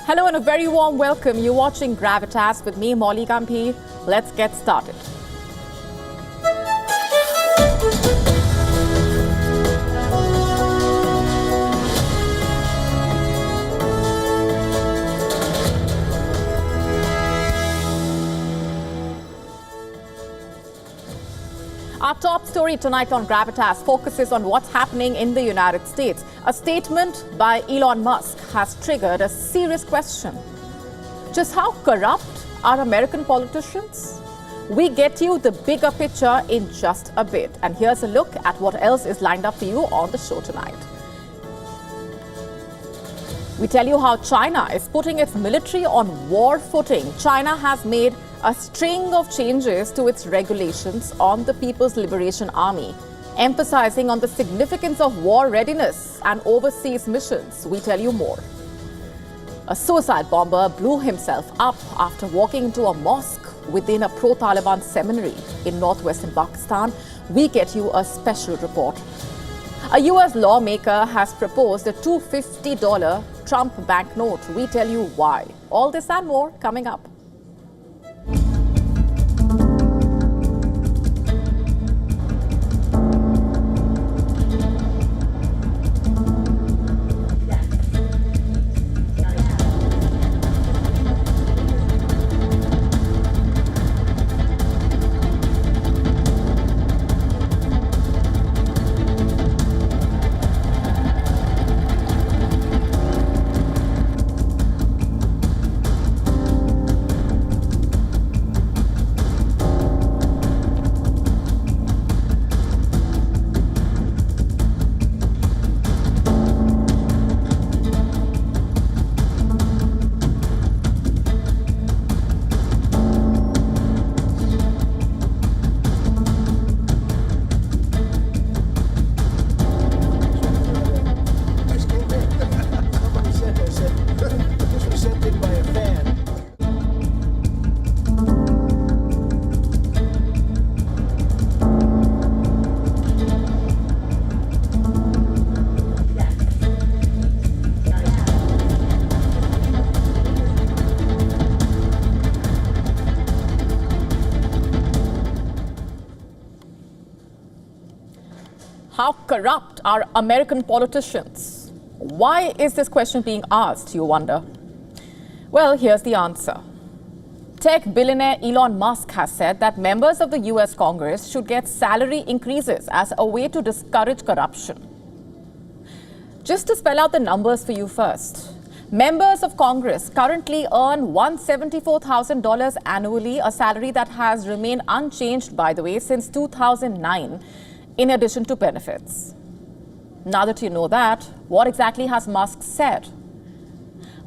Hello and a very warm welcome. You're watching Gravitas with me, Molly Gambhir. Let's get started. Our top story tonight on Gravitas focuses on what's happening in the United States. A statement by Elon Musk has triggered a serious question. Just how corrupt are American politicians? We get you the bigger picture in just a bit. And here's a look at what else is lined up for you on the show tonight. We tell you how China is putting its military on war footing. China has made a string of changes to its regulations on the People's Liberation Army, emphasizing on the significance of war readiness and overseas missions. We tell you more. A suicide bomber blew himself up after walking into a mosque within a pro-Taliban seminary in northwestern Pakistan. We get you a special report. A US lawmaker has proposed a $250 Trump banknote. We tell you why. All this and more coming up. How corrupt are American politicians? Why is this question being asked, you wonder? Well, here's the answer. Tech billionaire Elon Musk has said that members of the US Congress should get salary increases as a way to discourage corruption. Just to spell out the numbers for you first. Members of Congress currently earn $174,000 annually, a salary that has remained unchanged, by the way, since 2009. In addition to benefits. Now that you know that, what exactly has Musk said?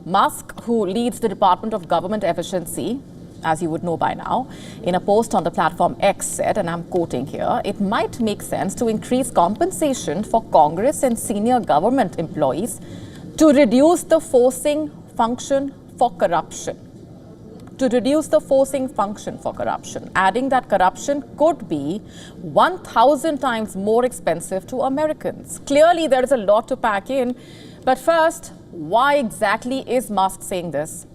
Musk, who leads the Department of Government Efficiency, as you would know by now, in a post on the platform X said, and I'm quoting here, it might make sense to increase compensation for Congress and senior government employees to reduce the forcing function for corruption. Adding that corruption could be 1,000 times more expensive to Americans. Clearly, there is a lot to pack in. But first, why exactly is Musk saying this?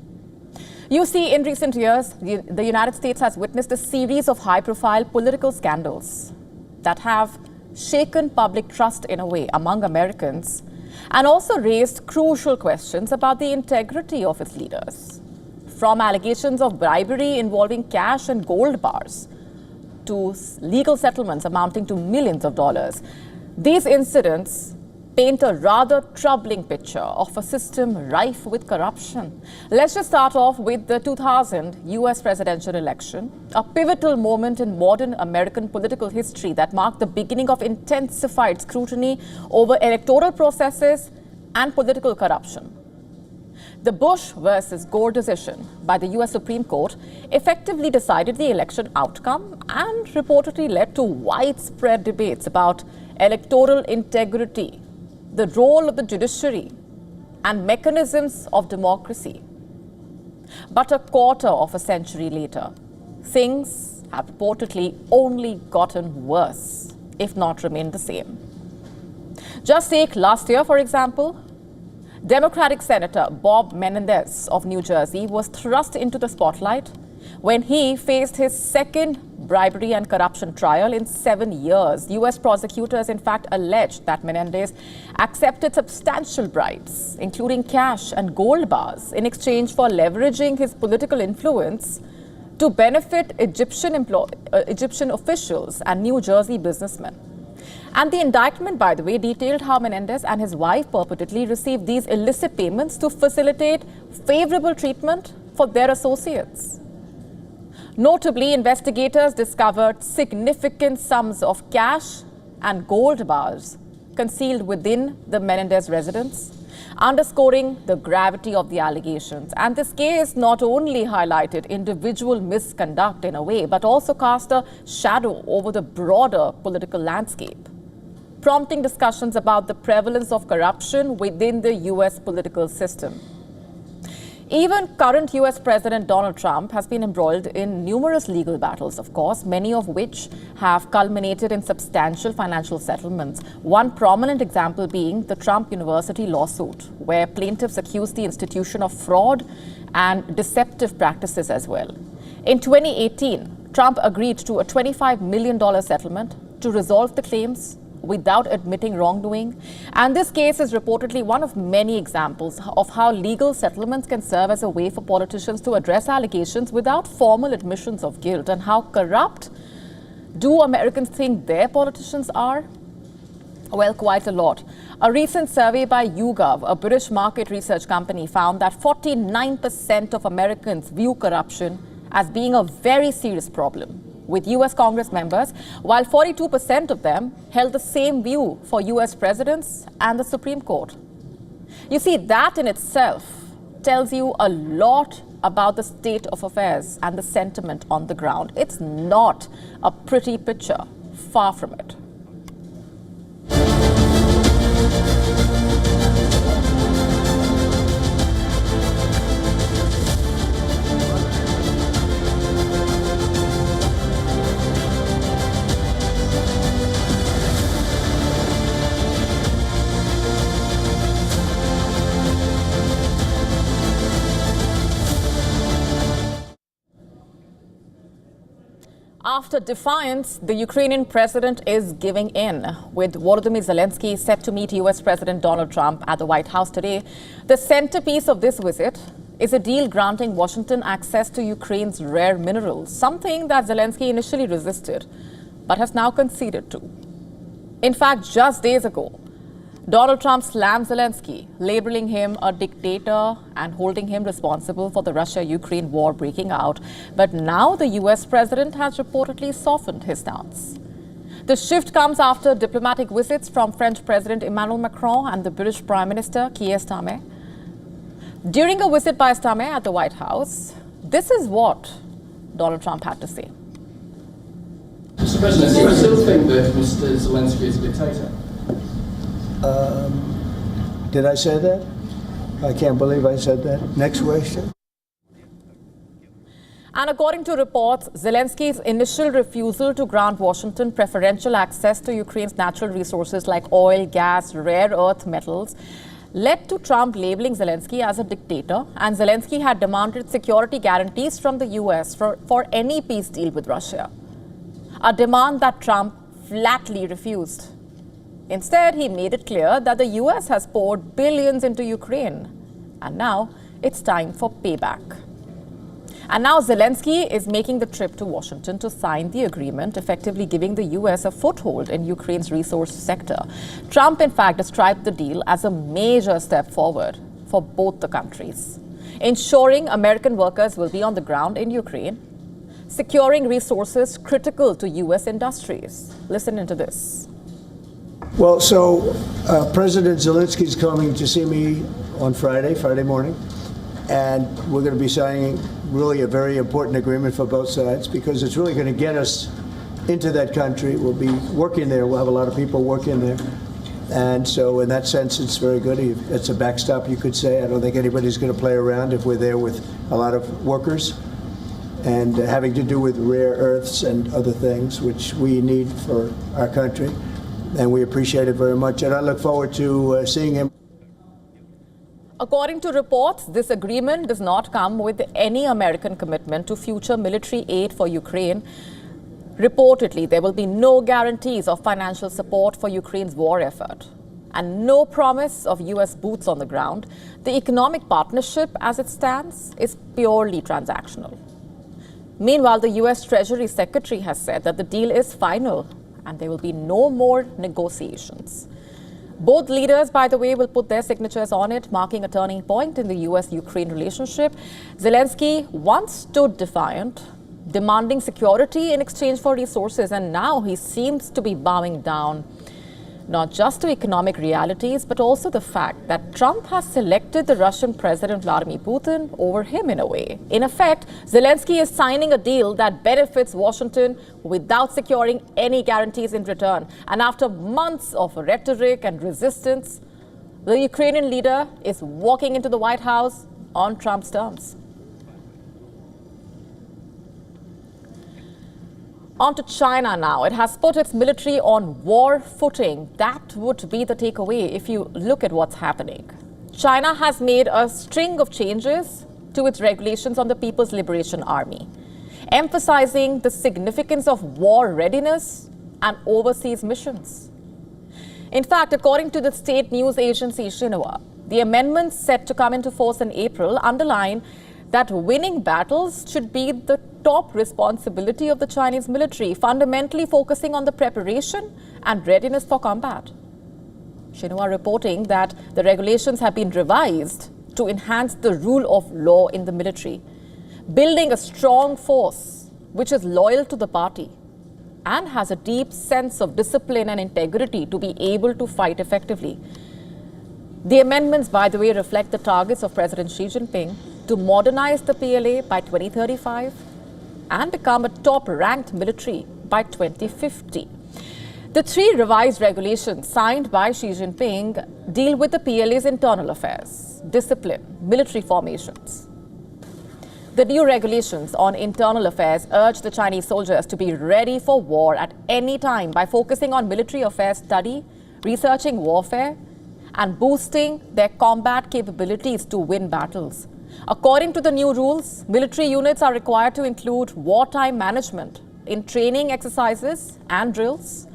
You see, in recent years, the United States has witnessed a series of high-profile political scandals that have shaken public trust in a way among Americans and also raised crucial questions about the integrity of its leaders. From allegations of bribery involving cash and gold bars to legal settlements amounting to millions of dollars. These incidents paint a rather troubling picture of a system rife with corruption. Let's just start off with the 2000 US presidential election, a pivotal moment in modern American political history that marked the beginning of intensified scrutiny over electoral processes and political corruption. The Bush versus Gore decision by the US Supreme Court effectively decided the election outcome and reportedly led to widespread debates about electoral integrity, the role of the judiciary, and mechanisms of democracy. But a quarter of a century later, things have reportedly only gotten worse, if not remained the same. Just take last year, for example. Democratic Senator Bob Menendez of New Jersey was thrust into the spotlight when he faced his second bribery and corruption trial in 7 years. U.S. prosecutors, in fact, alleged that Menendez accepted substantial bribes, including cash and gold bars, in exchange for leveraging his political influence to benefit Egyptian officials and New Jersey businessmen. And the indictment, by the way, detailed how Menendez and his wife purportedly received these illicit payments to facilitate favorable treatment for their associates. Notably, investigators discovered significant sums of cash and gold bars concealed within the Menendez residence, underscoring the gravity of the allegations. And this case not only highlighted individual misconduct in a way, but also cast a shadow over the broader political landscape, prompting discussions about the prevalence of corruption within the U.S. political system. Even current U.S. President Donald Trump has been embroiled in numerous legal battles, of course, many of which have culminated in substantial financial settlements. One prominent example being the Trump University lawsuit, where plaintiffs accused the institution of fraud and deceptive practices as well. In 2018, Trump agreed to a $25 million settlement to resolve the claims without admitting wrongdoing. And this case is reportedly one of many examples of how legal settlements can serve as a way for politicians to address allegations without formal admissions of guilt. And how corrupt do Americans think their politicians are? Well, quite a lot. A recent survey by YouGov, a British market research company, found that 49% of Americans view corruption as being a very serious problem with U.S. Congress members, while 42% of them held the same view for U.S. presidents and the Supreme Court. You see, that in itself tells you a lot about the state of affairs and the sentiment on the ground. It's not a pretty picture, far from it. After defiance, the Ukrainian president is giving in, with Volodymyr Zelensky set to meet U.S. President Donald Trump at the White House today. The centerpiece of this visit is a deal granting Washington access to Ukraine's rare minerals, something that Zelensky initially resisted, but has now conceded to. In fact, just days ago, Donald Trump slammed Zelensky, labeling him a dictator and holding him responsible for the Russia-Ukraine war breaking out. But now the U.S. president has reportedly softened his stance. The shift comes after diplomatic visits from French President Emmanuel Macron and the British Prime Minister Keir Starmer. During a visit by Starmer at the White House, this is what Donald Trump had to say. Mr. President, do you still think that Mr. Zelensky is a dictator? Did I say that? I can't believe I said that. Next question. And according to reports, Zelensky's initial refusal to grant Washington preferential access to Ukraine's natural resources like oil, gas, rare earth metals led to Trump labeling Zelensky as a dictator, and Zelensky had demanded security guarantees from the US for any peace deal with Russia, a demand that Trump flatly refused. Instead, he made it clear that the US has poured billions into Ukraine, and now it's time for payback. And now Zelensky is making the trip to Washington to sign the agreement, effectively giving the US a foothold in Ukraine's resource sector. Trump, in fact, described the deal as a major step forward for both the countries, ensuring American workers will be on the ground in Ukraine, securing resources critical to US industries. Listen into this. Well, so President Zelensky is coming to see me on Friday morning, and we're going to be signing really a very important agreement for both sides because it's really going to get us into that country. We'll be working there. We'll have a lot of people working there. And so in that sense, it's very good. It's a backstop, you could say. I don't think anybody's going to play around if we're there with a lot of workers and having to do with rare earths and other things, which we need for our country. And we appreciate it very much. And I look forward to seeing him. According to reports, this agreement does not come with any American commitment to future military aid for Ukraine. Reportedly, there will be no guarantees of financial support for Ukraine's war effort and no promise of US boots on the ground. The economic partnership, as it stands, is purely transactional. Meanwhile, the US Treasury Secretary has said that the deal is final and there will be no more negotiations. Both leaders, by the way, will put their signatures on it, marking a turning point in the US-Ukraine relationship. Zelensky once stood defiant, demanding security in exchange for resources, and now he seems to be bowing down not just to economic realities, but also the fact that Trump has selected the Russian President Vladimir Putin over him in a way. In effect, Zelensky is signing a deal that benefits Washington without securing any guarantees in return. And after months of rhetoric and resistance, the Ukrainian leader is walking into the White House on Trump's terms. On to China now. It has put its military on war footing. That would be the takeaway if you look at what's happening. China has made a string of changes to its regulations on the People's Liberation Army, emphasizing the significance of war readiness and overseas missions. In fact, according to the state news agency Xinhua, the amendments set to come into force in April underline that winning battles should be the top responsibility of the Chinese military, fundamentally focusing on the preparation and readiness for combat. Xinhua reporting that the regulations have been revised to enhance the rule of law in the military, building a strong force which is loyal to the party and has a deep sense of discipline and integrity to be able to fight effectively. The amendments, by the way, reflect the targets of President Xi Jinping to modernize the PLA by 2035 and become a top-ranked military by 2050. The three revised regulations signed by Xi Jinping deal with the PLA's internal affairs, discipline, military formations. The new regulations on internal affairs urge the Chinese soldiers to be ready for war at any time by focusing on military affairs study, researching warfare, and boosting their combat capabilities to win battles. According to the new rules, military units are required to include wartime management in training exercises and drills.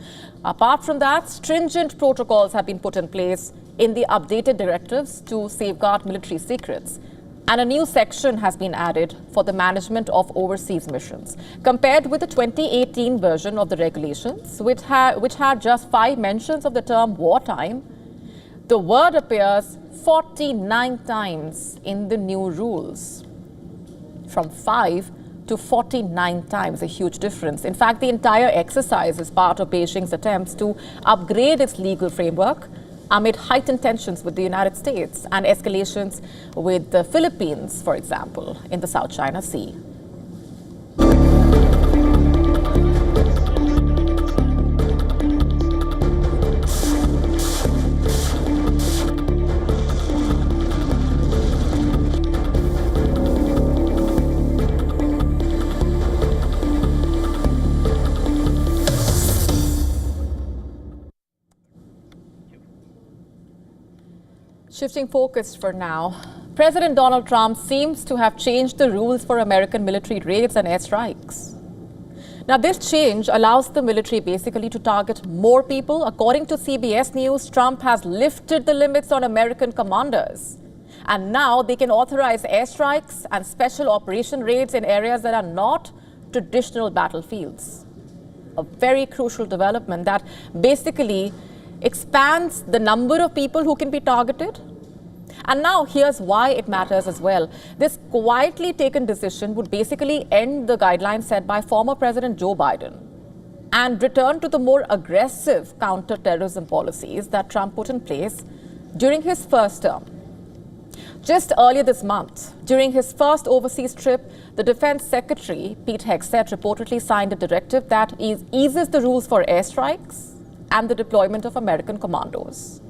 Apart from that, stringent protocols have been put in place in the updated directives to safeguard military secrets. And a new section has been added for the management of overseas missions. Compared with the 2018 version of the regulations, which had just 5 mentions of the term wartime, the word appears 49 times in the new rules. From 5 to 49 times, a huge difference. In fact, the entire exercise is part of Beijing's attempts to upgrade its legal framework amid heightened tensions with the United States and escalations with the Philippines, for example, in the South China Sea. Shifting focus for now, President Donald Trump seems to have changed the rules for American military raids and airstrikes. Now, this change allows the military basically to target more people. According to CBS News, Trump has lifted the limits on American commanders. And now they can authorize airstrikes and special operation raids in areas that are not traditional battlefields. A very crucial development that basically expands the number of people who can be targeted. And now here's why it matters as well. This quietly taken decision would basically end the guidelines set by former President Joe Biden and return to the more aggressive counter-terrorism policies that Trump put in place during his first term. Just earlier this month, during his first overseas trip, the Defense Secretary, Pete Hegseth, reportedly signed a directive that eases the rules for airstrikes and the deployment of American commandos.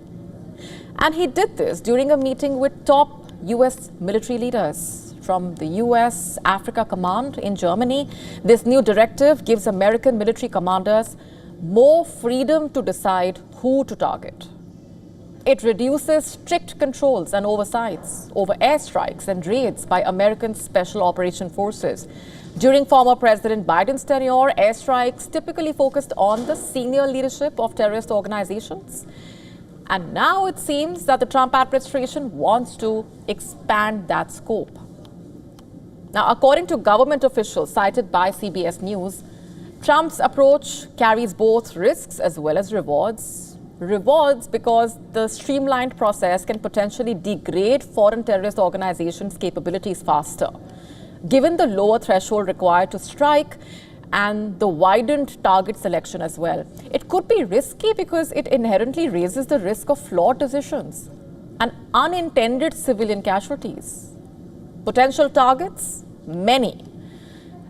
And he did this during a meeting with top US military leaders from the US Africa Command in Germany. This new directive gives American military commanders more freedom to decide who to target. It reduces strict controls and oversights over airstrikes and raids by American Special Operation Forces. During former President Biden's tenure, airstrikes typically focused on the senior leadership of terrorist organizations. And now it seems that the Trump administration wants to expand that scope. Now, according to government officials cited by CBS News, Trump's approach carries both risks as well as rewards. Rewards because the streamlined process can potentially degrade foreign terrorist organizations' capabilities faster, given the lower threshold required to strike and the widened target selection as well. It could be risky because it inherently raises the risk of flawed decisions and unintended civilian casualties. Potential targets? Many.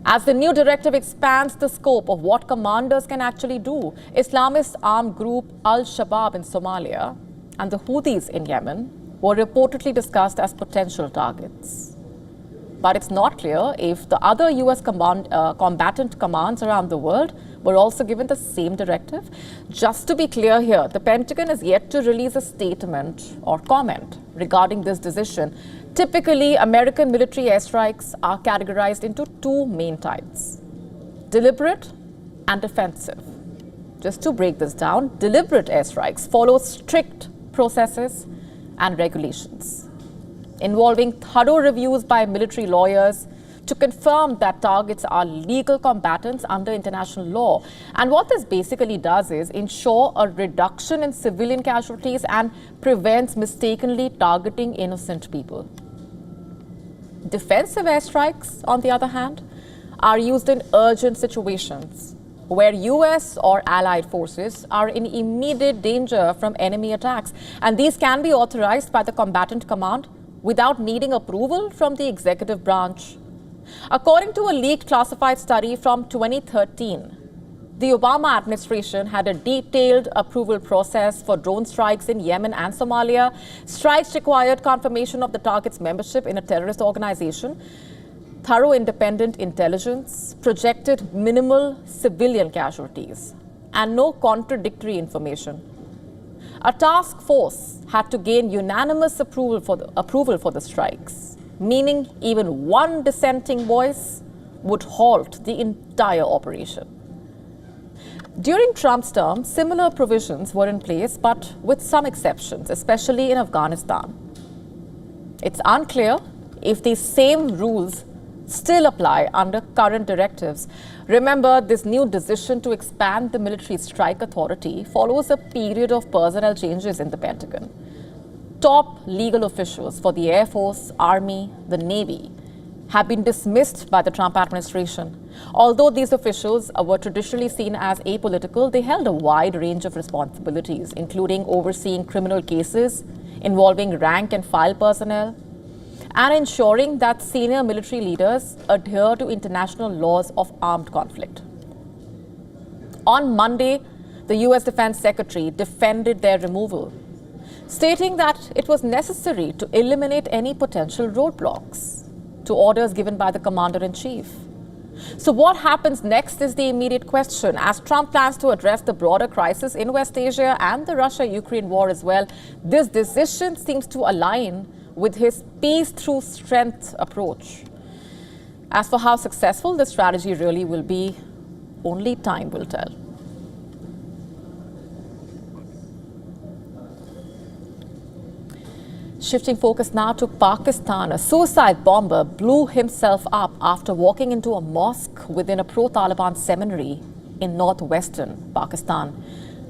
As the new directive expands the scope of what commanders can actually do, Islamist armed group Al-Shabaab in Somalia and the Houthis in Yemen were reportedly discussed as potential targets. But it's not clear if the other US combatant commands around the world were also given the same directive. Just to be clear here, the Pentagon is yet to release a statement or comment regarding this decision. Typically, American military airstrikes are categorized into two main types: deliberate and defensive. Just to break this down, deliberate airstrikes follow strict processes and regulations, involving thorough reviews by military lawyers to confirm that targets are legal combatants under international law. And what this basically does is ensure a reduction in civilian casualties and prevents mistakenly targeting innocent people. Defensive airstrikes, on the other hand, are used in urgent situations where US or allied forces are in immediate danger from enemy attacks. And these can be authorized by the combatant command without needing approval from the executive branch. According to a leaked classified study from 2013, the Obama administration had a detailed approval process for drone strikes in Yemen and Somalia. Strikes required confirmation of the target's membership in a terrorist organization, thorough independent intelligence, projected minimal civilian casualties, and no contradictory information. A task force had to gain unanimous approval for the strikes, meaning even one dissenting voice would halt the entire operation. During Trump's term, similar provisions were in place, but with some exceptions, especially in Afghanistan. It's unclear if these same rules still apply under current directives. Remember, this new decision to expand the military strike authority follows a period of personnel changes in the Pentagon. Top legal officials for the Air Force, Army, the Navy have been dismissed by the Trump administration. Although these officials were traditionally seen as apolitical, they held a wide range of responsibilities, including overseeing criminal cases involving rank and file personnel and ensuring that senior military leaders adhere to international laws of armed conflict. On Monday, the US Defense Secretary defended their removal, stating that it was necessary to eliminate any potential roadblocks to orders given by the commander-in-chief. So what happens next is the immediate question. As Trump plans to address the broader crisis in West Asia and the Russia-Ukraine war as well, this decision seems to align with his peace through strength approach. As for how successful this strategy really will be, only time will tell. Shifting focus now to Pakistan. A suicide bomber blew himself up after walking into a mosque within a pro-Taliban seminary in northwestern Pakistan.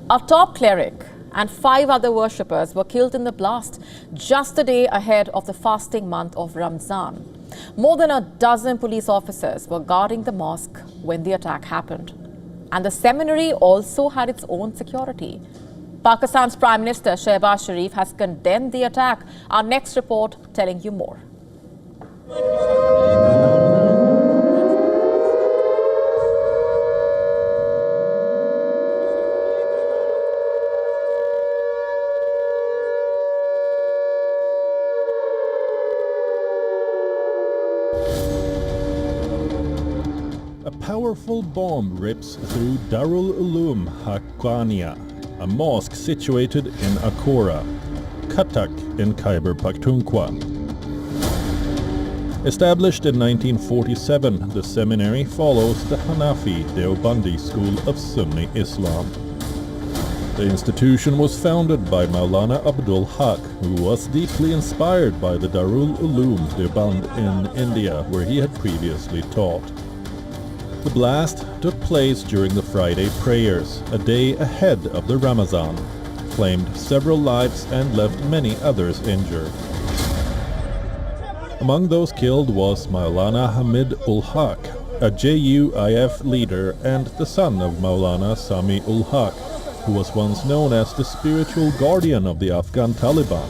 A top cleric and 5 other worshippers were killed in the blast just a day ahead of the fasting month of Ramzan. More than a dozen police officers were guarding the mosque when the attack happened. And the seminary also had its own security. Pakistan's Prime Minister Shehbaz Sharif has condemned the attack. Our next report telling you more. A powerful bomb rips through Darul Uloom Haqqaniya, a mosque situated in Akora. Katak in Khyber Pakhtunkhwa. Established in 1947, the seminary follows the Hanafi Deobandi school of Sunni Islam. The institution was founded by Maulana Abdul Haq, who was deeply inspired by the Darul Uloom Deoband in India, where he had previously taught. The blast took place during the Friday prayers, a day ahead of the Ramazan, claimed several lives and left many others injured. Among those killed was Maulana Hamid ul Haq, a JUIF leader and the son of Maulana Sami ul Haq, who was once known as the spiritual guardian of the Afghan Taliban,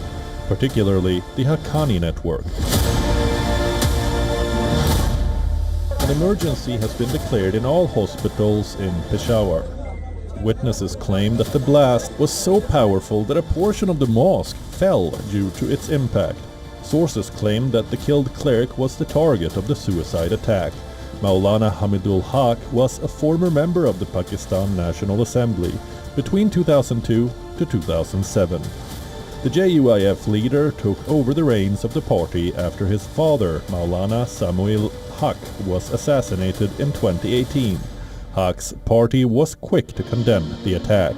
particularly the Haqqani network. An emergency has been declared in all hospitals in Peshawar. Witnesses claim that the blast was so powerful that a portion of the mosque fell due to its impact. Sources claim that the killed cleric was the target of the suicide attack. Maulana Hamidul Haq was a former member of the Pakistan National Assembly between 2002 to 2007. The JUIF leader took over the reins of the party after his father, Maulana Samuel Haq, was assassinated in 2018. Haq's party was quick to condemn the attack.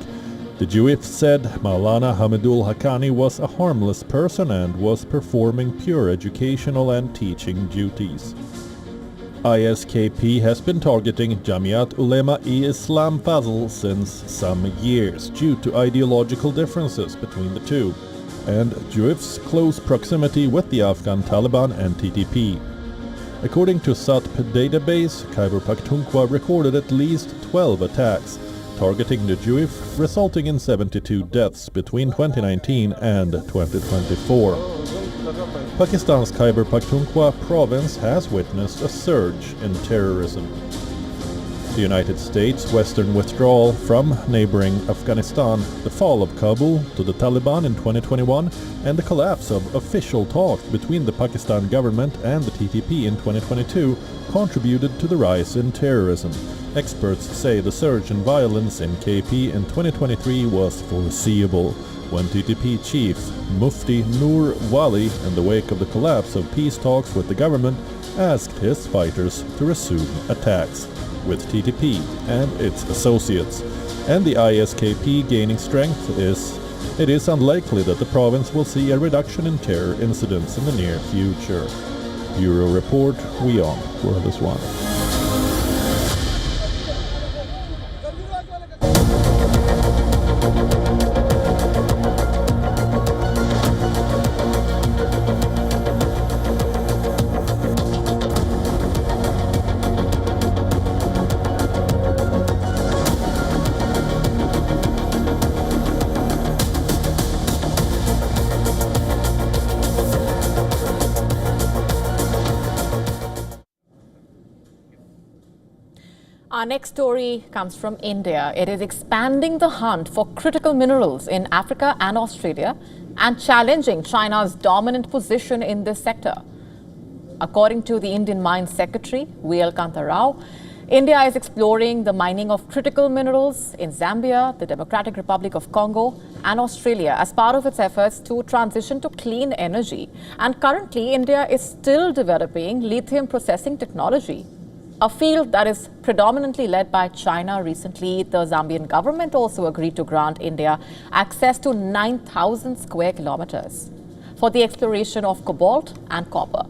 The JUIF said Maulana Hamidul Haqqani was a harmless person and was performing pure educational and teaching duties. ISKP has been targeting Jamiat Ulema-e-Islam Fazl since some years due to ideological differences between the two, and JUIF's close proximity with the Afghan Taliban and TTP. According to SATP database, Khyber Pakhtunkhwa recorded at least 12 attacks, targeting the JUIF, resulting in 72 deaths between 2019 and 2024. Pakistan's Khyber Pakhtunkhwa province has witnessed a surge in terrorism. The United States' western withdrawal from neighboring Afghanistan, the fall of Kabul to the Taliban in 2021, and the collapse of official talks between the Pakistan government and the TTP in 2022 contributed to the rise in terrorism. Experts say the surge in violence in KP in 2023 was foreseeable, when TTP chief Mufti Noor Wali, in the wake of the collapse of peace talks with the government, asked his fighters to resume attacks with TTP and its associates. And the ISKP gaining strength, it is unlikely that the province will see a reduction in terror incidents in the near future. Bureau Report, WION World is One. Our next story comes from India. It is expanding the hunt for critical minerals in Africa and Australia and challenging China's dominant position in this sector. According to the Indian Mines Secretary, V.L. Kanta Rao, India is exploring the mining of critical minerals in Zambia, the Democratic Republic of Congo, and Australia as part of its efforts to transition to clean energy. And currently, India is still developing lithium processing technology, a field that is predominantly led by China. Recently, the Zambian government also agreed to grant India access to 9,000 square kilometers for the exploration of cobalt and copper.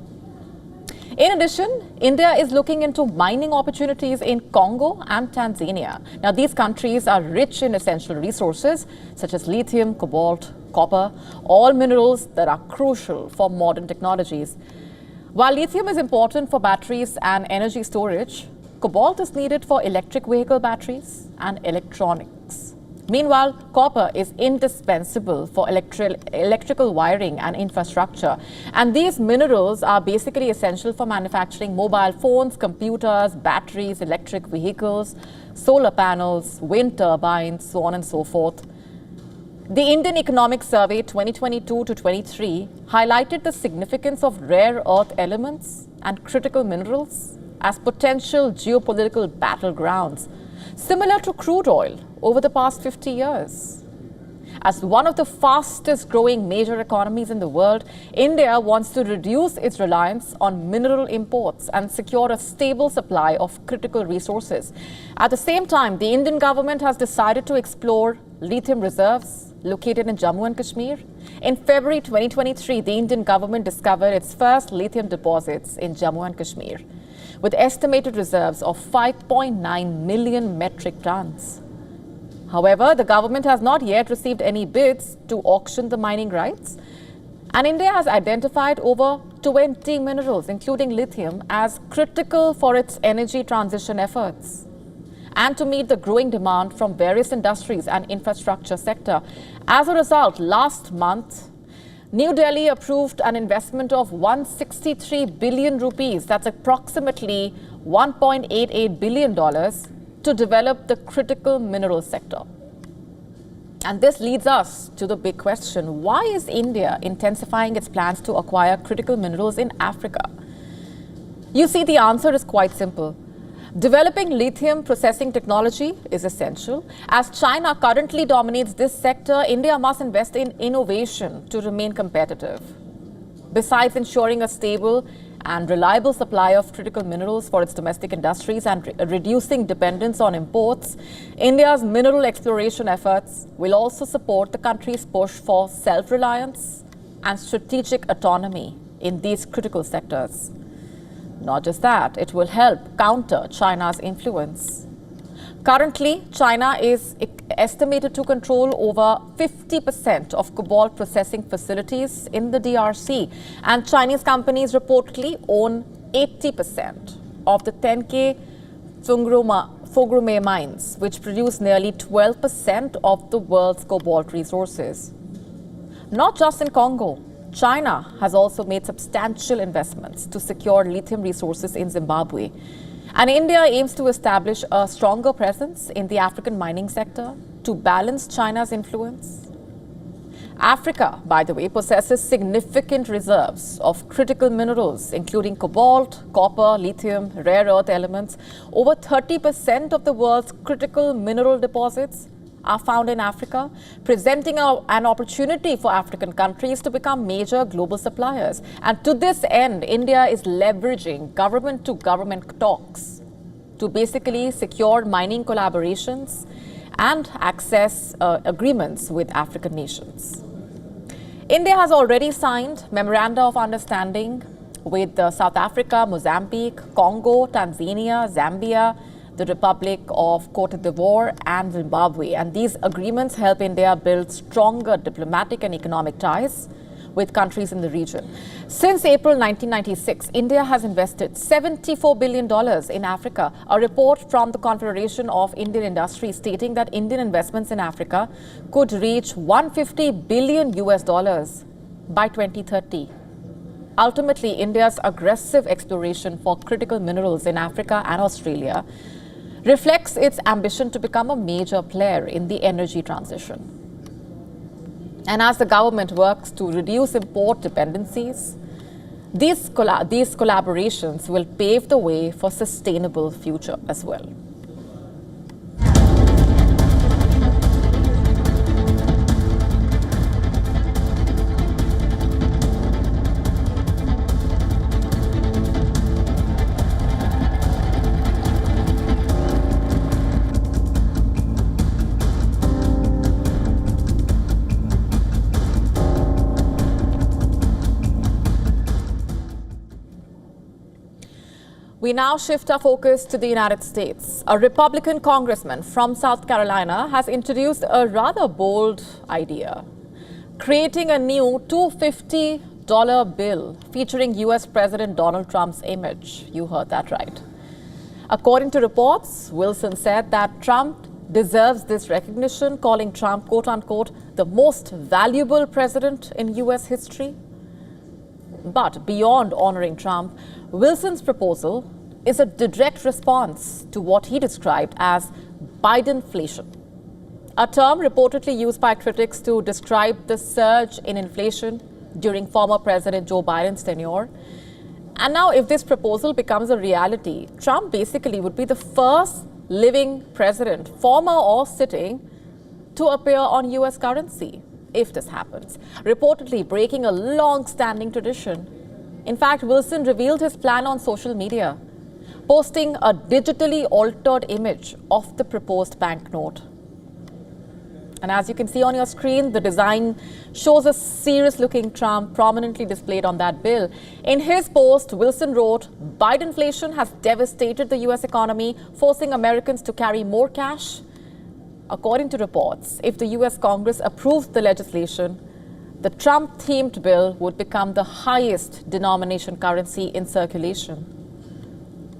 In addition, India is looking into mining opportunities in Congo and Tanzania. Now, these countries are rich in essential resources such as lithium, cobalt, copper, all minerals that are crucial for modern technologies. While lithium is important for batteries and energy storage, cobalt is needed for electric vehicle batteries and electronics. Meanwhile, copper is indispensable for electrical wiring and infrastructure. And these minerals are basically essential for manufacturing mobile phones, computers, batteries, electric vehicles, solar panels, wind turbines, so on and so forth. The Indian Economic Survey 2022 to 23 highlighted the significance of rare earth elements and critical minerals as potential geopolitical battlegrounds, similar to crude oil over the past 50 years. As one of the fastest growing major economies in the world, India wants to reduce its reliance on mineral imports and secure a stable supply of critical resources. At the same time, the Indian government has decided to explore lithium reserves located in Jammu and Kashmir. In February 2023, the Indian government discovered its first lithium deposits in Jammu and Kashmir, with estimated reserves of 5.9 million metric tons. However, the government has not yet received any bids to auction the mining rights, and India has identified over 20 minerals, including lithium, as critical for its energy transition efforts and to meet the growing demand from various industries and infrastructure sector. As a result, last month, New Delhi approved an investment of 163 billion rupees, that's approximately $1.88 billion, to develop the critical mineral sector. And this leads us to the big question: why is India intensifying its plans to acquire critical minerals in Africa? You see, the answer is quite simple. Developing lithium processing technology is essential. As China currently dominates this sector, India must invest in innovation to remain competitive. Besides ensuring a stable and reliable supply of critical minerals for its domestic industries and reducing dependence on imports, India's mineral exploration efforts will also support the country's push for self-reliance and strategic autonomy in these critical sectors. Not just that, it will help counter China's influence. Currently, China is estimated to control over 50% of cobalt processing facilities in the DRC, and Chinese companies reportedly own 80% of the 10K Fungrume mines, which produce nearly 12% of the world's cobalt resources. Not just in Congo, China has also made substantial investments to secure lithium resources in Zimbabwe. And India aims to establish a stronger presence in the African mining sector to balance China's influence. Africa, by the way, possesses significant reserves of critical minerals, including cobalt, copper, lithium, rare earth elements. Over 30% of the world's critical mineral deposits are found in Africa, presenting an opportunity for African countries to become major global suppliers. And to this end, India is leveraging government-to-government talks to basically secure mining collaborations and access agreements with African nations. India has already signed memoranda of understanding with South Africa, Mozambique, Congo, Tanzania, Zambia, the Republic of Cote d'Ivoire and Zimbabwe. And these agreements help India build stronger diplomatic and economic ties with countries in the region. Since April 1996, India has invested $74 billion in Africa. A report from the Confederation of Indian Industry stating that Indian investments in Africa could reach $150 billion by 2030. Ultimately, India's aggressive exploration for critical minerals in Africa and Australia reflects its ambition to become a major player in the energy transition. And as the government works to reduce import dependencies, these collaborations will pave the way for sustainable future as well. We now shift our focus to the United States. A Republican congressman from South Carolina has introduced a rather bold idea, creating a new $250 bill featuring US President Donald Trump's image. You heard that right. According to reports, Wilson said that Trump deserves this recognition, calling Trump, quote unquote, the most valuable president in US history. But beyond honoring Trump, Wilson's proposal is a direct response to what he described as Bidenflation, a term reportedly used by critics to describe the surge in inflation during former President Joe Biden's tenure. And now, if this proposal becomes a reality, Trump basically would be the first living president, former or sitting, to appear on US currency, if this happens, reportedly breaking a long-standing tradition. In fact, Wilson revealed his plan on social media, posting a digitally altered image of the proposed banknote. And as you can see on your screen, the design shows a serious-looking Trump prominently displayed on that bill. In his post, Wilson wrote, "Bidenflation has devastated the US economy, forcing Americans to carry more cash." According to reports, if the US Congress approves the legislation, the Trump-themed bill would become the highest denomination currency in circulation.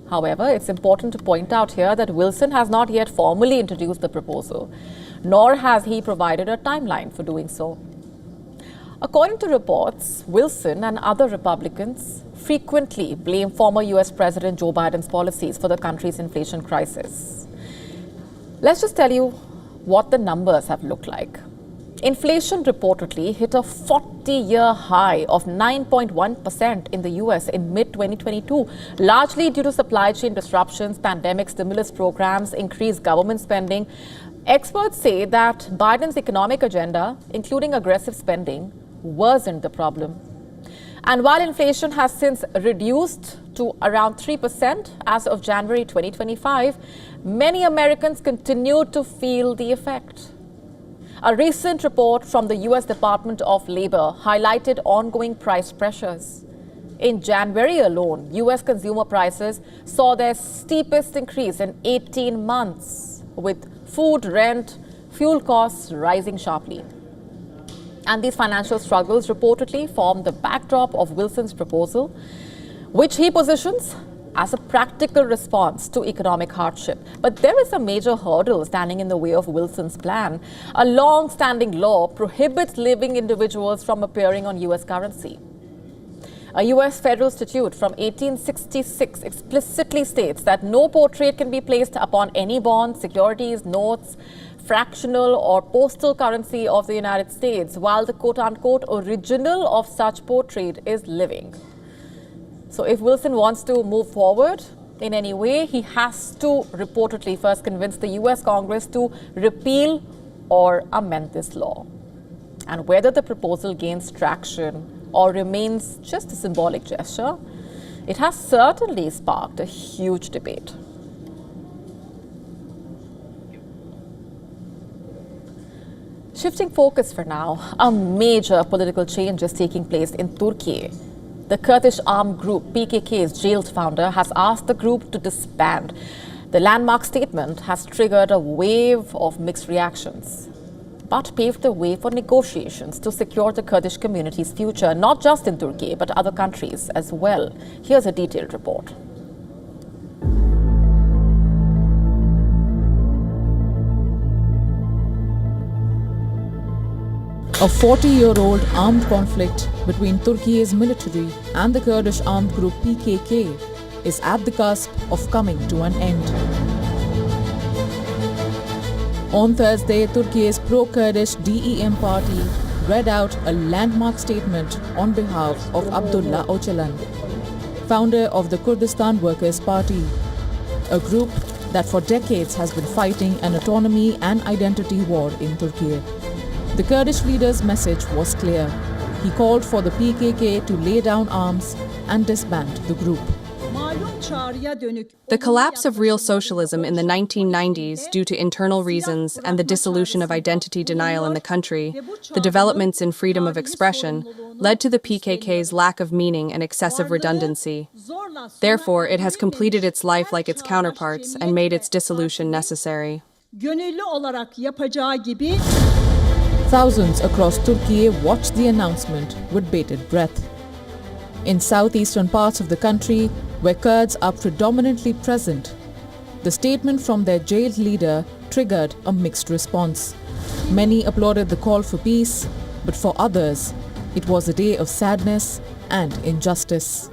However, it's important to point out here that Wilson has not yet formally introduced the proposal, nor has he provided a timeline for doing so. According to reports, Wilson and other Republicans frequently blame former US President Joe Biden's policies for the country's inflation crisis. Let's just tell you what the numbers have looked like. Inflation reportedly hit a 40-year high of 9.1% in the US in mid-2022, largely due to supply chain disruptions, pandemic stimulus programs, increased government spending. Experts say that Biden's economic agenda, including aggressive spending, worsened the problem. And while inflation has since reduced to around 3% as of January 2025, many Americans continue to feel the effect. A recent report from the US Department of Labor highlighted ongoing price pressures. In January alone, US consumer prices saw their steepest increase in 18 months, with food, rent, fuel costs rising sharply. And these financial struggles reportedly form the backdrop of Wilson's proposal, which he positions as a practical response to economic hardship. But there is a major hurdle standing in the way of Wilson's plan. A long-standing law prohibits living individuals from appearing on US currency. A US federal statute from 1866 explicitly states that no portrait can be placed upon any bonds, securities, notes, fractional or postal currency of the United States, while the quote-unquote original of such portrait is living. So if Wilson wants to move forward in any way, he has to reportedly first convince the US Congress to repeal or amend this law. And whether the proposal gains traction or remains just a symbolic gesture, it has certainly sparked a huge debate. Shifting focus for now, a major political change is taking place in Turkey. The Kurdish armed group PKK's jailed founder has asked the group to disband. The landmark statement has triggered a wave of mixed reactions, but paved the way for negotiations to secure the Kurdish community's future, not just in Turkey, but other countries as well. Here's a detailed report. A 40-year-old armed conflict between Turkey's military and the Kurdish armed group PKK is at the cusp of coming to an end. On Thursday, Turkey's pro-Kurdish DEM party read out a landmark statement on behalf of Abdullah Öcalan, founder of the Kurdistan Workers' Party, a group that for decades has been fighting an autonomy and identity war in Turkey. The Kurdish leader's message was clear. He called for the PKK to lay down arms and disband the group. The collapse of real socialism in the 1990s due to internal reasons and the dissolution of identity denial in the country, the developments in freedom of expression, led to the PKK's lack of meaning and excessive redundancy. Therefore, it has completed its life like its counterparts and made its dissolution necessary. Thousands across Turkey watched the announcement with bated breath. In southeastern parts of the country, where Kurds are predominantly present, the statement from their jailed leader triggered a mixed response. Many applauded the call for peace, but for others, it was a day of sadness and injustice.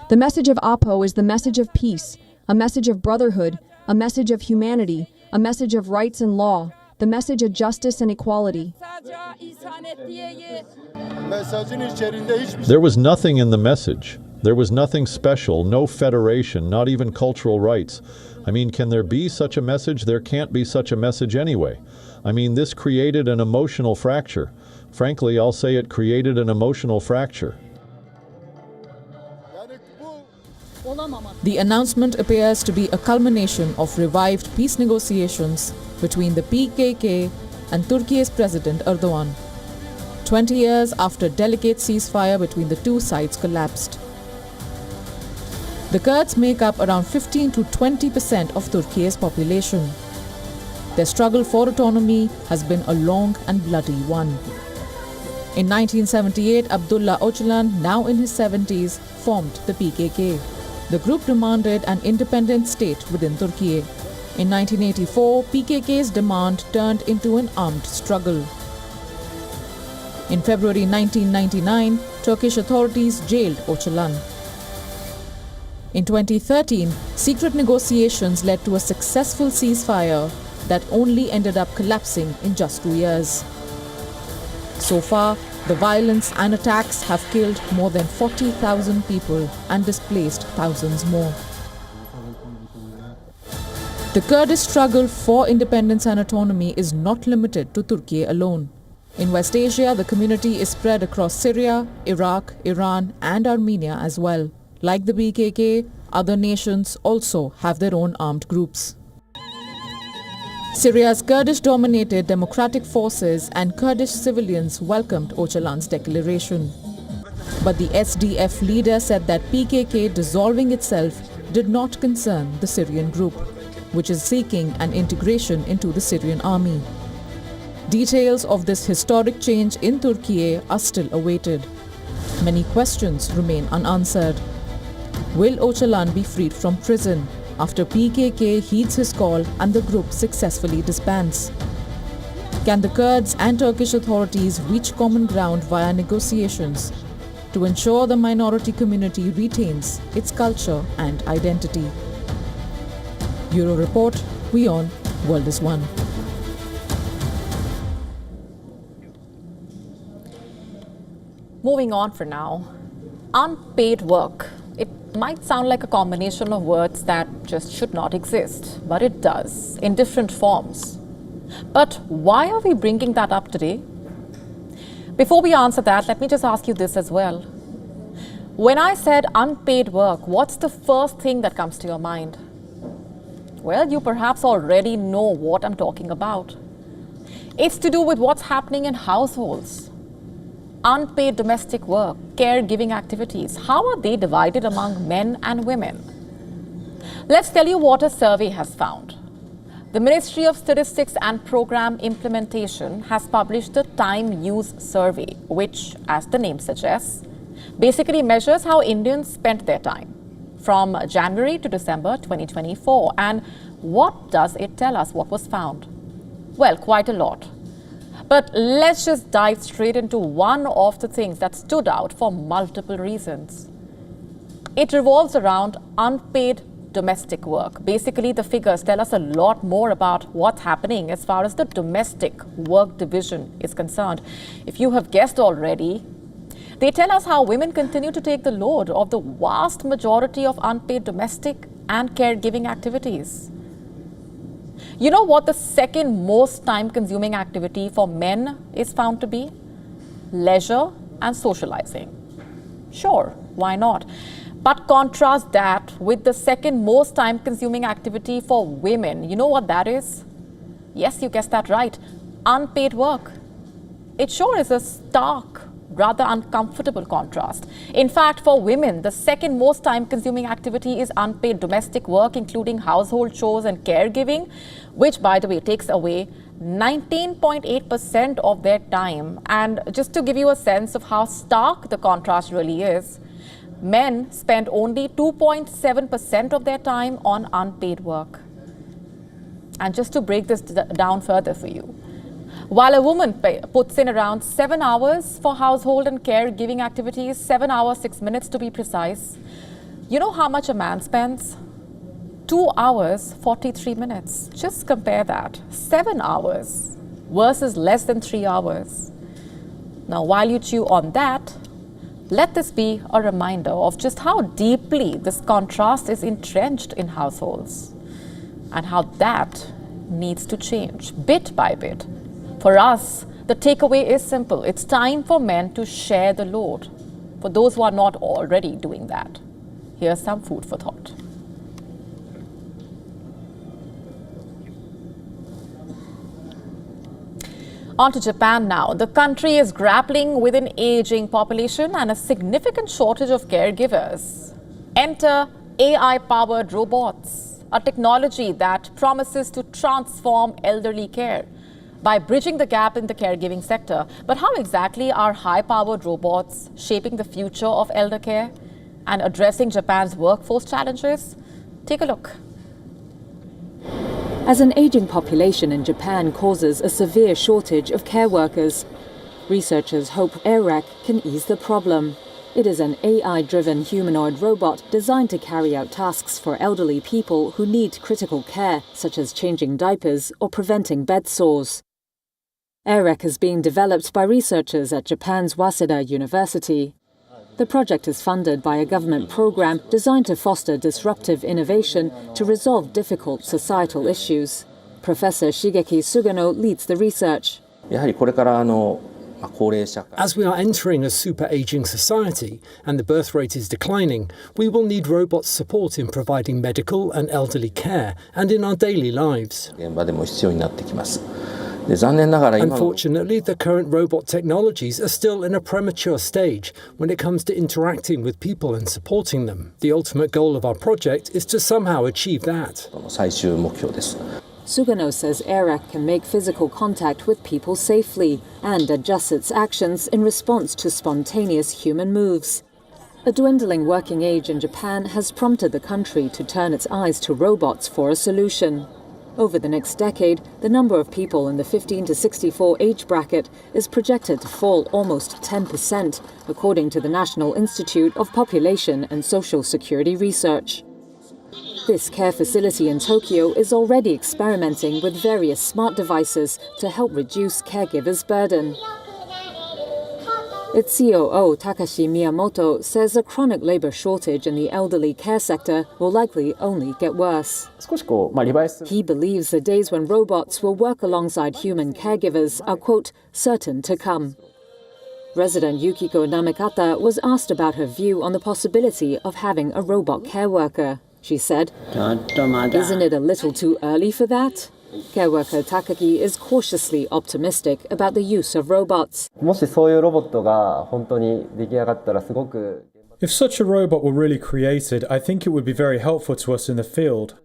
The message of APO is the message of peace, a message of brotherhood, a message of humanity, a message of rights and law, the message of justice and equality. There was nothing in the message There was nothing special, no federation, not even cultural rights. I mean, can there be such a message? There can't be such a message anyway. I mean, this created an emotional fracture. Frankly, I'll say it created an emotional fracture. The announcement appears to be a culmination of revived peace negotiations between the PKK and Turkey's President Erdogan, 20 years after delicate ceasefire between the two sides collapsed. The Kurds make up around 15 to 20% of Turkey's population. Their struggle for autonomy has been a long and bloody one. In 1978, Abdullah Öcalan, now in his 70s, formed the PKK. The group demanded an independent state within Turkey. In 1984, PKK's demand turned into an armed struggle. In February 1999, Turkish authorities jailed Öcalan. In 2013, secret negotiations led to a successful ceasefire that only ended up collapsing in just 2 years. So far, the violence and attacks have killed more than 40,000 people and displaced thousands more. The Kurdish struggle for independence and autonomy is not limited to Turkey alone. In West Asia, the community is spread across Syria, Iraq, Iran, and Armenia as well. Like the PKK, other nations also have their own armed groups. Syria's Kurdish-dominated democratic forces and Kurdish civilians welcomed Öcalan's declaration. But the SDF leader said that PKK dissolving itself did not concern the Syrian group, which is seeking an integration into the Syrian army. Details of this historic change in Turkey are still awaited. Many questions remain unanswered. Will Öcalan be freed from prison after PKK heeds his call and the group successfully disbands? Can the Kurds and Turkish authorities reach common ground via negotiations to ensure the minority community retains its culture and identity? Bureau Report, WION, World is One. Moving on for now. Unpaid work. It might sound like a combination of words that just should not exist, but it does, in different forms. But why are we bringing that up today? Before we answer that, let me just ask you this as well. When I said unpaid work, what's the first thing that comes to your mind? Well, you perhaps already know what I'm talking about. It's to do with what's happening in households. Unpaid domestic work, caregiving activities, how are they divided among men and women? Let's tell you what a survey has found. The Ministry of Statistics and Program Implementation has published the Time Use Survey, which, as the name suggests, basically measures how Indians spent their time from January to December 2024. And what does it tell us? What was found? Well, quite a lot. But let's just dive straight into one of the things that stood out for multiple reasons. It revolves around unpaid domestic work. Basically, the figures tell us a lot more about what's happening as far as the domestic work division is concerned. If you have guessed already, they tell us how women continue to take the load of the vast majority of unpaid domestic and caregiving activities. You know what the second most time-consuming activity for men is found to be? Leisure and socializing. Sure, why not? But contrast that with the second most time-consuming activity for women. You know what that is? Yes, you guessed that right. Unpaid work. It sure is a stark, rather uncomfortable contrast. In fact, for women, the second most time-consuming activity is unpaid domestic work, including household chores and caregiving, which, by the way, takes away 19.8% of their time. And just to give you a sense of how stark the contrast really is, men spend only 2.7% of their time on unpaid work. And just to break this down further for you, while a woman puts in around 7 hours for household and caregiving activities, 7 hours, 6 minutes to be precise, you know how much a man spends? 2 hours, 43 minutes. Just compare that. 7 hours versus less than 3 hours. Now, while you chew on that, Let this be a reminder of just how deeply this contrast is entrenched in households and how that needs to change bit by bit. For us, the takeaway is simple. It's time for men to share the load. For those who are not already doing that, here's some food for thought. On to Japan now. The country is grappling with an aging population and a significant shortage of caregivers. Enter AI-powered robots, a technology that promises to transform elderly care by bridging the gap in the caregiving sector. But how exactly are high-powered robots shaping the future of elder care and addressing Japan's workforce challenges? Take a look. As an aging population in Japan causes a severe shortage of care workers, researchers hope AIREC can ease the problem. It is an AI-driven humanoid robot designed to carry out tasks for elderly people who need critical care, such as changing diapers or preventing bed sores. AIREC is being developed by researchers at Japan's Waseda University. The project is funded by a government program designed to foster disruptive innovation to resolve difficult societal issues. Professor Shigeki Sugano leads the research. As we are entering a super-aging society and the birth rate is declining, we will need robots' support in providing medical and elderly care and in our daily lives. Unfortunately, the current robot technologies are still in a premature stage when it comes to interacting with people and supporting them. The ultimate goal of our project is to somehow achieve that. Sugano says AIREC can make physical contact with people safely and adjust its actions in response to spontaneous human moves. A dwindling working age in Japan has prompted the country to turn its eyes to robots for a solution. Over the next decade, the number of people in the 15 to 64 age bracket is projected to fall almost 10%, according to the National Institute of Population and Social Security Research. This care facility in Tokyo is already experimenting with various smart devices to help reduce caregivers' burden. Its COO, Takashi Miyamoto, says a chronic labor shortage in the elderly care sector will likely only get worse. He believes the days when robots will work alongside human caregivers are, quote, certain to come. Resident Yukiko Namekata was asked about her view on the possibility of having a robot care worker. She said, "Isn't it a little too early for that?" Care worker Takagi is cautiously optimistic about the use of robots. If such a robot were really created, I think it would be very helpful to us in the field.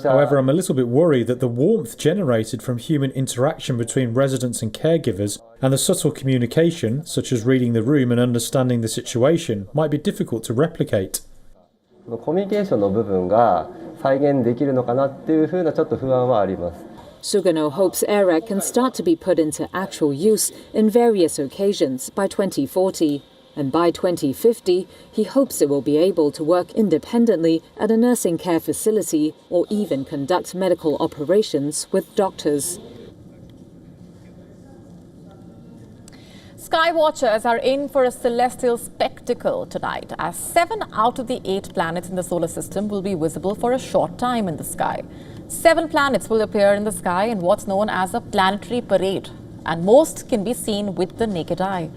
However, I'm a little bit worried that the warmth generated from human interaction between residents and caregivers and the subtle communication, such as reading the room and understanding the situation, might be difficult to replicate. Sugano hopes AIREC can start to be put into actual use in various occasions by 2040. And by 2050, he hopes it will be able to work independently at a nursing care facility or even conduct medical operations with doctors. Sky watchers are in for a celestial spectacle tonight, as 7 out of the 8 planets in the solar system will be visible for a short time in the sky. 7 planets will appear in the sky in what's known as a planetary parade, and most can be seen with the naked eye.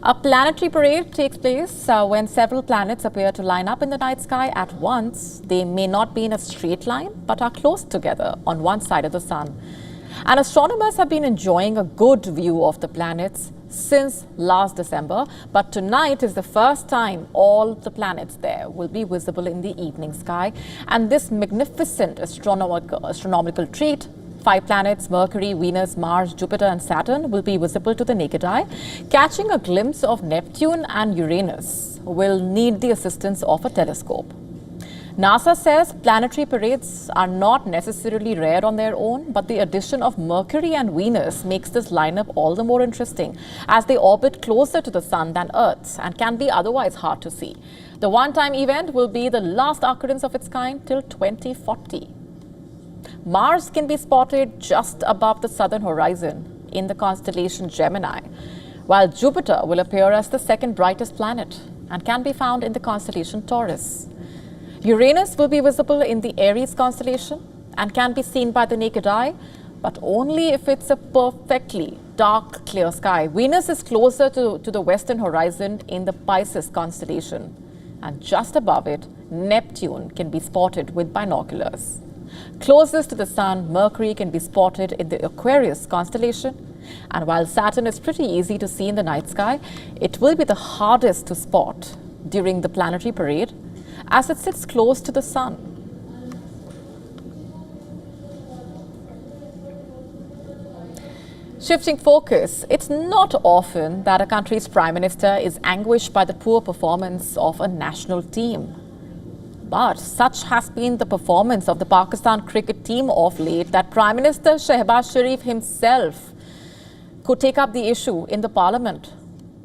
A planetary parade takes place when several planets appear to line up in the night sky at once. They may not be in a straight line, but are close together on one side of the sun. And astronomers have been enjoying a good view of the planets since last December, but tonight is the first time all the planets there will be visible in the evening sky. And this magnificent astronomical treat, 5 planets, Mercury, Venus, Mars, Jupiter and Saturn, will be visible to the naked eye. Catching a glimpse of Neptune and Uranus will need the assistance of a telescope. NASA says planetary parades are not necessarily rare on their own, but the addition of Mercury and Venus makes this lineup all the more interesting, as they orbit closer to the Sun than Earth and can be otherwise hard to see. The one-time event will be the last occurrence of its kind till 2040. Mars can be spotted just above the southern horizon. in the constellation Gemini, while Jupiter will appear as the second brightest planet and can be found in the constellation Taurus. Uranus will be visible in the Aries constellation and can be seen by the naked eye, but only if it's a perfectly dark, clear sky. Venus is closer to the western horizon in the Pisces constellation, and just above it, Neptune can be spotted with binoculars. Closest to the Sun, Mercury can be spotted in the Aquarius constellation, and while Saturn is pretty easy to see in the night sky, it will be the hardest to spot during the planetary parade as it sits close to the Sun. Shifting focus, it's not often that a country's prime minister is anguished by the poor performance of a national team. But such has been the performance of the Pakistan cricket team of late that Prime Minister Shehbaz Sharif himself could take up the issue in the parliament.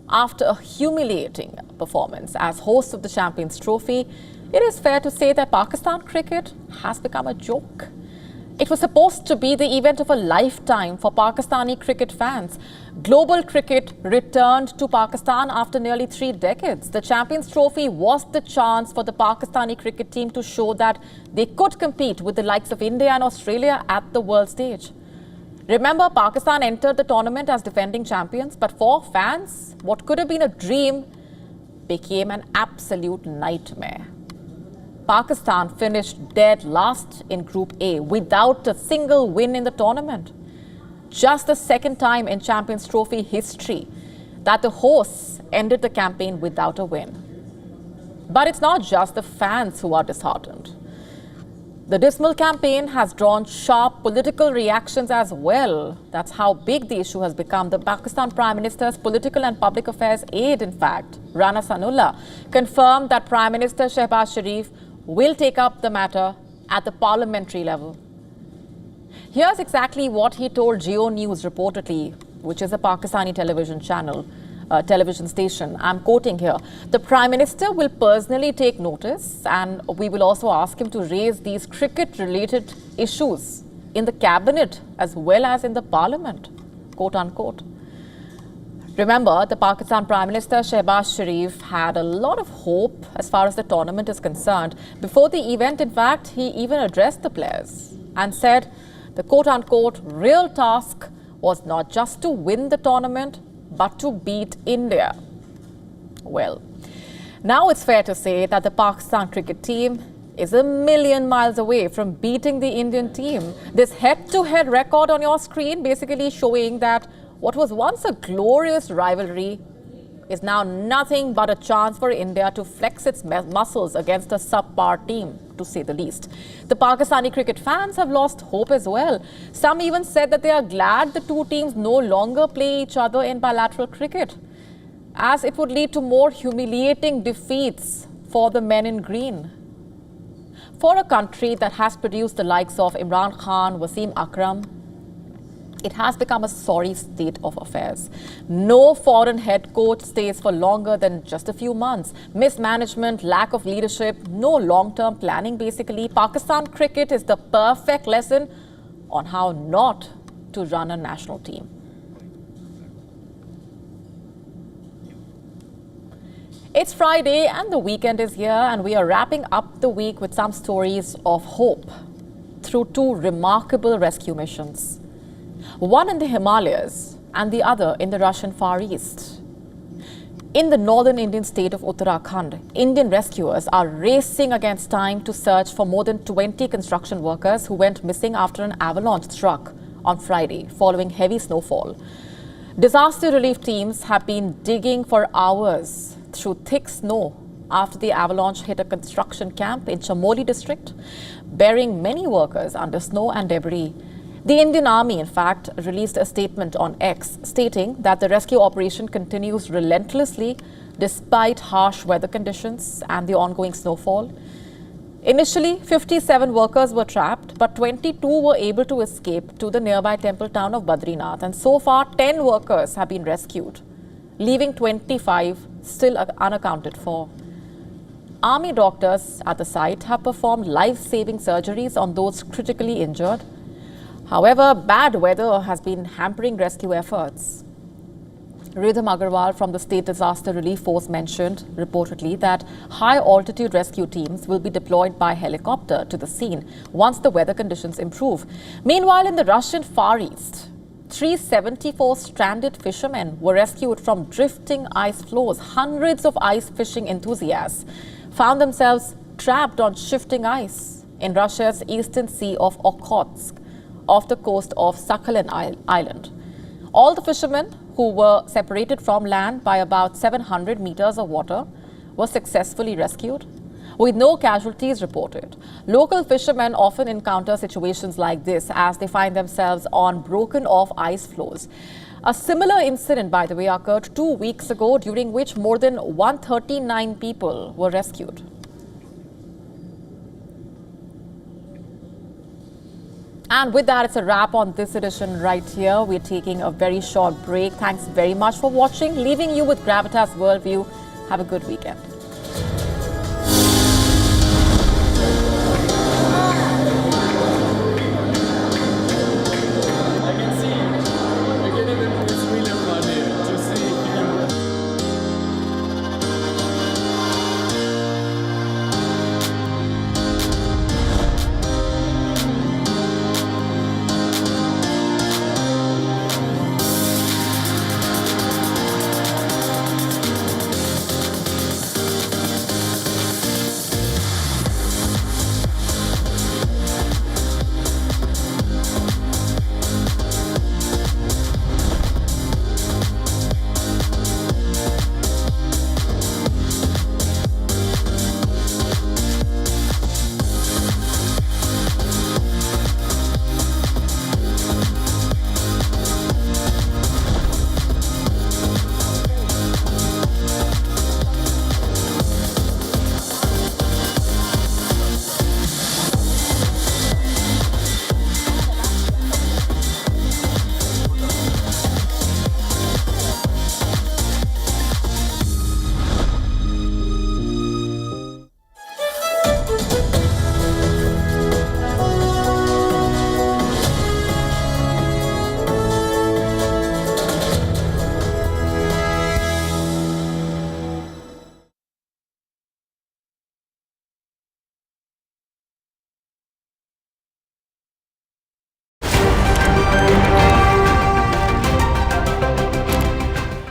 After a humiliating performance as host of the Champions Trophy, it is fair to say that Pakistan cricket has become a joke. It was supposed to be the event of a lifetime for Pakistani cricket fans. Global cricket returned to Pakistan after nearly 3 decades. The Champions Trophy was the chance for the Pakistani cricket team to show that they could compete with the likes of India and Australia at the world stage. Remember, Pakistan entered the tournament as defending champions, but for fans, what could have been a dream became an absolute nightmare. Pakistan finished dead last in Group A without a single win in the tournament. Just the second time in Champions Trophy history that the hosts ended the campaign without a win. But it's not just the fans who are disheartened. The dismal campaign has drawn sharp political reactions as well. That's how big the issue has become. The Pakistan Prime Minister's political and public affairs aide, in fact, Rana Sanullah, confirmed that Prime Minister Shehbaz Sharif will take up the matter at the parliamentary level. Here's exactly what he told Geo News reportedly, which is a Pakistani television station. I'm quoting here. The Prime Minister will personally take notice, and we will also ask him to raise these cricket-related issues in the cabinet as well as in the parliament, quote unquote. Remember, the Pakistan Prime Minister Shehbaz Sharif had a lot of hope as far as the tournament is concerned. Before the event, in fact, he even addressed the players and said the quote-unquote real task was not just to win the tournament, but to beat India. Well, now it's fair to say that the Pakistan cricket team is a million miles away from beating the Indian team. This head-to-head record on your screen basically showing that what was once a glorious rivalry is now nothing but a chance for India to flex its muscles against a subpar team, to say the least. The Pakistani cricket fans have lost hope as well. Some even said that they are glad the two teams no longer play each other in bilateral cricket, as it would lead to more humiliating defeats for the men in green. For a country that has produced the likes of Imran Khan, Wasim Akram, it has become a sorry state of affairs. No foreign head coach stays for longer than just a few months. Mismanagement, lack of leadership, no long-term planning basically. Pakistan cricket is the perfect lesson on how not to run a national team. It's Friday and the weekend is here, and we are wrapping up the week with some stories of hope through 2 remarkable rescue missions. One in the Himalayas and the other in the Russian Far East. In the northern Indian state of Uttarakhand, Indian rescuers are racing against time to search for more than 20 construction workers who went missing after an avalanche struck on Friday following heavy snowfall. Disaster relief teams have been digging for hours through thick snow after the avalanche hit a construction camp in Chamoli district, burying many workers under snow and debris. The Indian Army, in fact, released a statement on X stating that the rescue operation continues relentlessly despite harsh weather conditions and the ongoing snowfall. Initially, 57 workers were trapped, but 22 were able to escape to the nearby temple town of Badrinath. And so far, 10 workers have been rescued, leaving 25 still unaccounted for. Army doctors at the site have performed life-saving surgeries on those critically injured. However, bad weather has been hampering rescue efforts. Rhythm Agarwal from the State Disaster Relief Force mentioned, reportedly, that high-altitude rescue teams will be deployed by helicopter to the scene once the weather conditions improve. Meanwhile, in the Russian Far East, 374 stranded fishermen were rescued from drifting ice floes. Hundreds of ice fishing enthusiasts found themselves trapped on shifting ice in Russia's eastern sea of Okhotsk, off the coast of Sakhalin Island. All the fishermen, who were separated from land by about 700 meters of water, were successfully rescued, with no casualties reported. Local fishermen often encounter situations like this as they find themselves on broken-off ice floes. A similar incident, by the way, occurred 2 weeks ago, during which more than 139 people were rescued. And with that, it's a wrap on this edition right here. We're taking a very short break. Thanks very much for watching. Leaving you with Gravitas Worldview. Have a good weekend.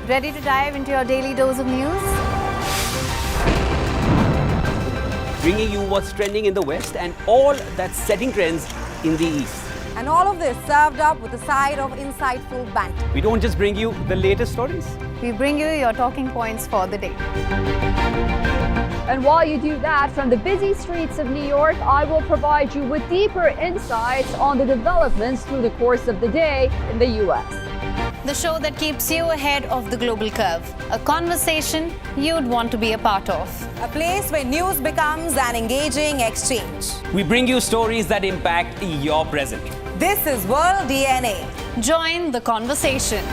Ready to dive into your daily dose of news? Bringing you what's trending in the West and all that's setting trends in the East. And all of this served up with a side of insightful banter. We don't just bring you the latest stories. We bring you your talking points for the day. And while you do that, from the busy streets of New York, I will provide you with deeper insights on the developments through the course of the day in the U.S. The show that keeps you ahead of the global curve. A conversation you'd want to be a part of. A place where news becomes an engaging exchange. We bring you stories that impact your present. This is World DNA. Join the conversation.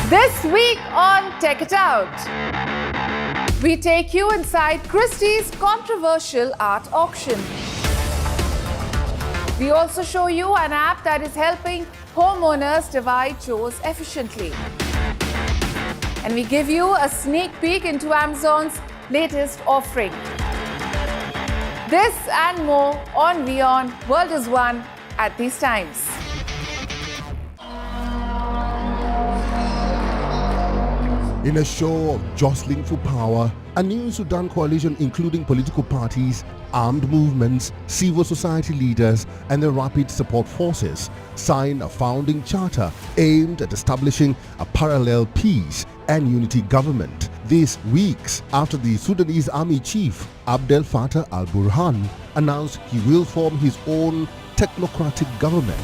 This week on Check It Out, we take you inside Christie's controversial art auction. We also show you an app that is helping homeowners divide chores efficiently. And we give you a sneak peek into Amazon's latest offering. This and more on WION World is One at these times. In a show of jostling for power, a new Sudan coalition including political parties, armed movements, civil society leaders and the rapid support forces signed a founding charter aimed at establishing a parallel peace and unity government. This weeks after the Sudanese army chief Abdel Fattah al-Burhan announced he will form his own technocratic government.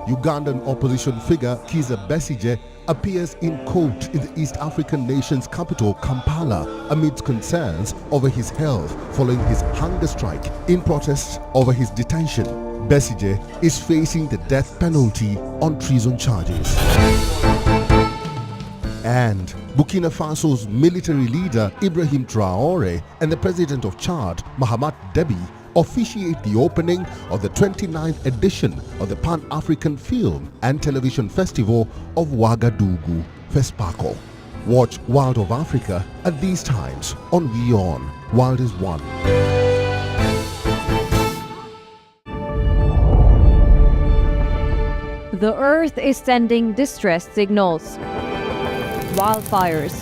Ugandan opposition figure Kizza Besigye appears in court in the East African nation's capital, Kampala, amidst concerns over his health following his hunger strike in protest over his detention. Besigye is facing the death penalty on treason charges. And Burkina Faso's military leader Ibrahim Traoré and the president of Chad, Mahamat Deby, officiate the opening of the 29th edition of the Pan-African Film and Television Festival of Ouagadougou, FESPACO. Watch World of Africa at these times on WION World is One. The Earth is sending distress signals. Wildfires,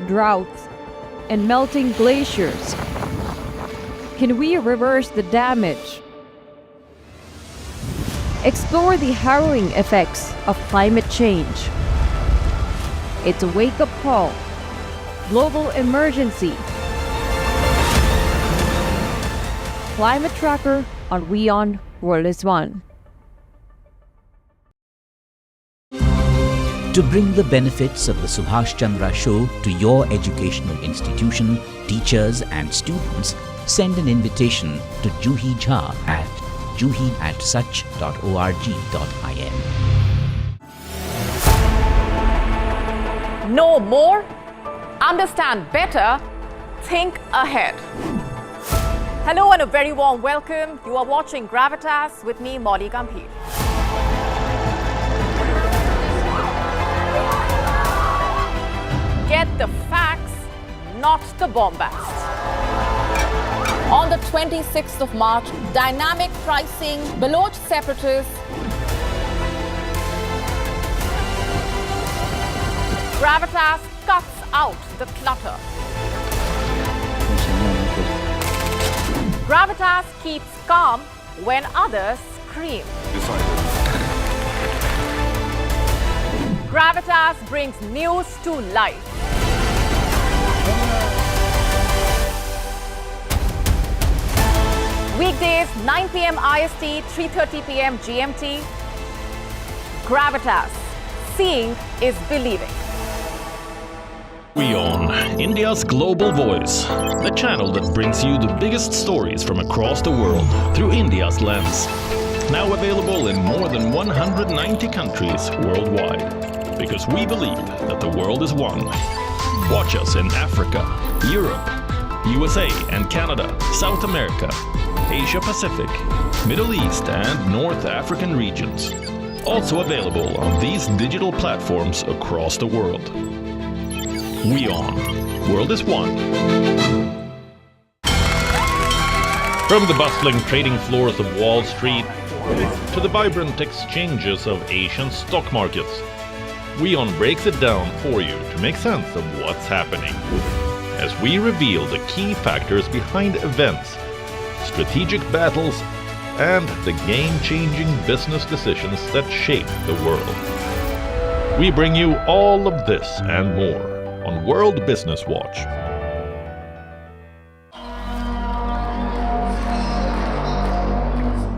droughts, and melting glaciers. Can we reverse the damage? Explore the harrowing effects of climate change. It's a wake-up call. Global emergency. Climate Tracker on WION World is One. To bring the benefits of the Subhash Chandra Show to your educational institution, teachers and students, send an invitation to Juhi Jha at juhi@such.org.in. Know more, understand better, think ahead. Hello and a very warm welcome. You are watching Gravitas with me, Molly Gambhir. Get the facts, not the bombast. On the 26th of March, dynamic pricing, Baloch separatists, Gravitas cuts out the clutter. Gravitas keeps calm when others scream. Gravitas brings news to life. Weekdays, 9 p.m. IST, 3:30 p.m. GMT. Gravitas. Seeing is believing. WION, India's global voice. The channel that brings you the biggest stories from across the world through India's lens. Now available in more than 190 countries worldwide. Because we believe that the world is one. Watch us in Africa, Europe, USA and Canada, South America, Asia Pacific, Middle East and North African regions. Also available on these digital platforms across the world. WION, World is One. From the bustling trading floors of Wall Street to the vibrant exchanges of Asian stock markets, WION breaks it down for you to make sense of what's happening. As we reveal the key factors behind events, strategic battles, and the game-changing business decisions that shape the world. We bring you all of this and more on World Business Watch.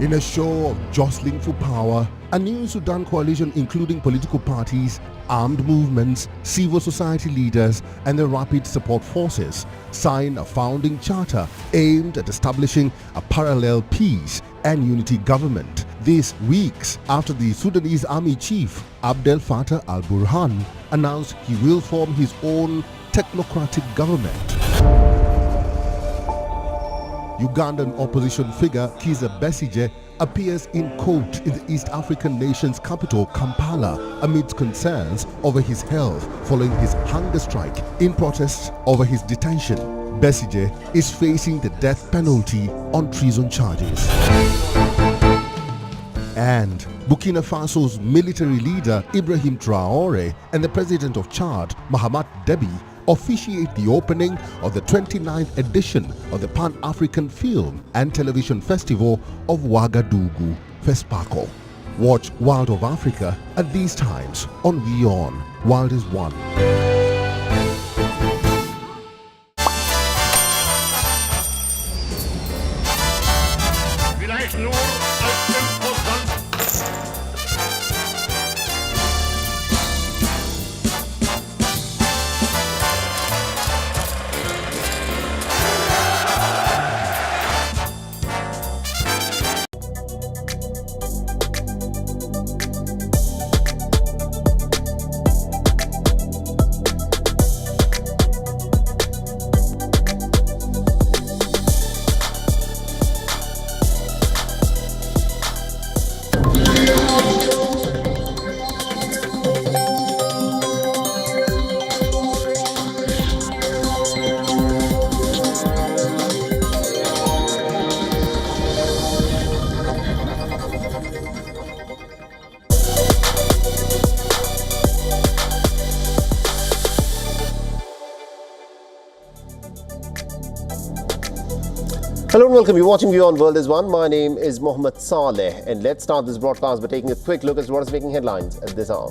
In a show of jostling for power, a new Sudan coalition including political parties, armed movements, civil society leaders and the rapid support forces signed a founding charter aimed at establishing a parallel peace and unity government. This weeks after the Sudanese army chief Abdel Fattah al-Burhan announced he will form his own technocratic government. Ugandan opposition figure Kizza Besigye appears in court in the East African nation's capital, Kampala, amidst concerns over his health following his hunger strike in protest over his detention. Besigye is facing the death penalty on treason charges. And Burkina Faso's military leader Ibrahim Traoré and the president of Chad, Mahamat Deby, officiate the opening of the 29th edition of the Pan-African Film and Television Festival of Ouagadougou, FESPACO. Watch World of Africa at these times on WION World is One. Hello and welcome. You're watching WION The World is One. My name is Mohammed Saleh, and let's start this broadcast by taking a quick look at what is making headlines at this hour.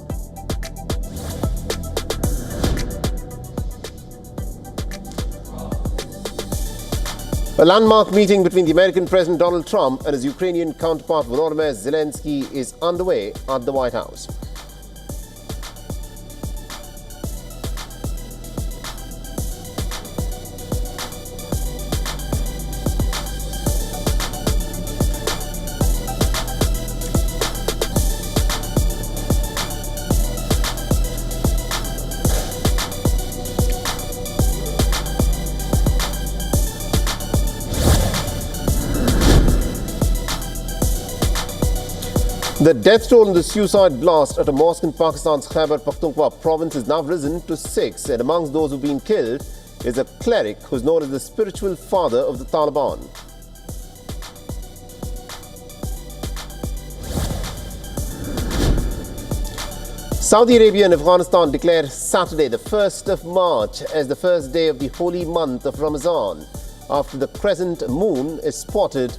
A landmark meeting between the American President Donald Trump and his Ukrainian counterpart Volodymyr Zelensky is underway at the White House. The death toll in the suicide blast at a mosque in Pakistan's Khyber Pakhtunkhwa province has now risen to 6, and amongst those who've been killed is a cleric who's known as the spiritual father of the Taliban. Saudi Arabia and Afghanistan declare Saturday, the 1st of March, as the first day of the holy month of Ramadan, after the crescent moon is spotted